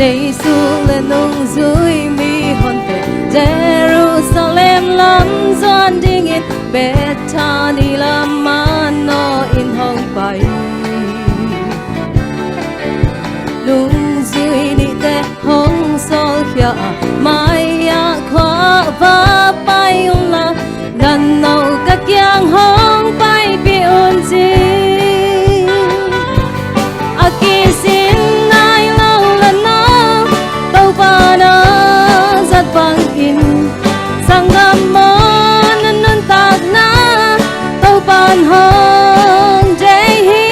Giêsu lên nung dưới mi hồn tệ Jerusalem lắm doan ding in Bethany lam mano in hong pai nung dưới ni te hong sol khia mai ya khwa va pai ung la nan nau ka kyang hong pai pi un ji akisin nai lo la no tau pa na zat bang in sangam mon nun tak na tau pan hong jai hi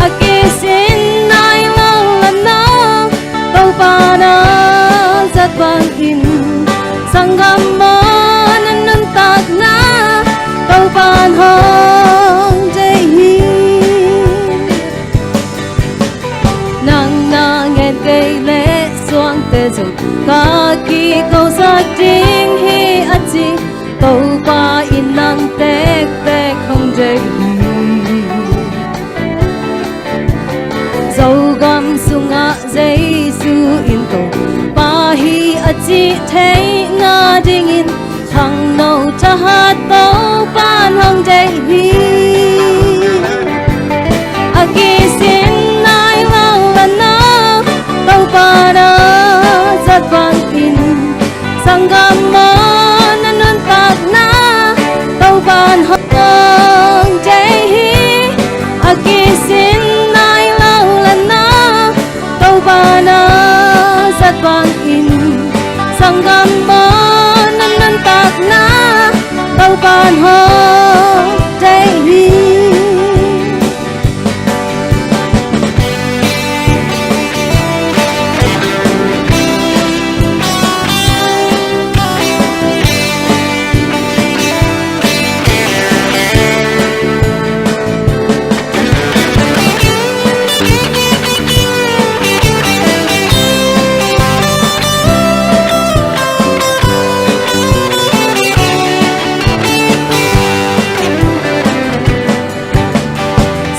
akisin nai lo la no tau pa na zat bang in sangam mon nun tak na tau pan hong jai hi nang nang en cây lệ xoang tê dầu ca kỳ câu sắc chính hi ắt chi tàu qua in nang tê tê không dễ dầu gam sung ngã dây su in tàu ba hi ắt chi thấy ngã ding in thằng nâu cha hát tàu ban hong dễ hi akisin nai lo la na tàu pa na zat vang in sangam mon nun tak na tàu ban hong jai hi akisin nai lo la na tàu pa na zat vang in sangam mon nun tak na tàu ban hong jai hi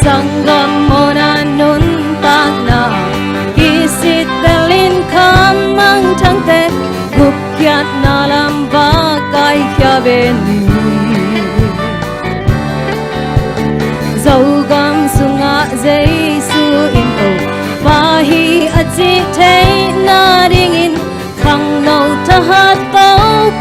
sangam mona nun tak na kisit dalin kam mang chang te gup kyat na lam ba kai kya beni dầu gam sunga Giêsu in tàu ba hi a chi thấy na ding in khang nâu cha hát tàu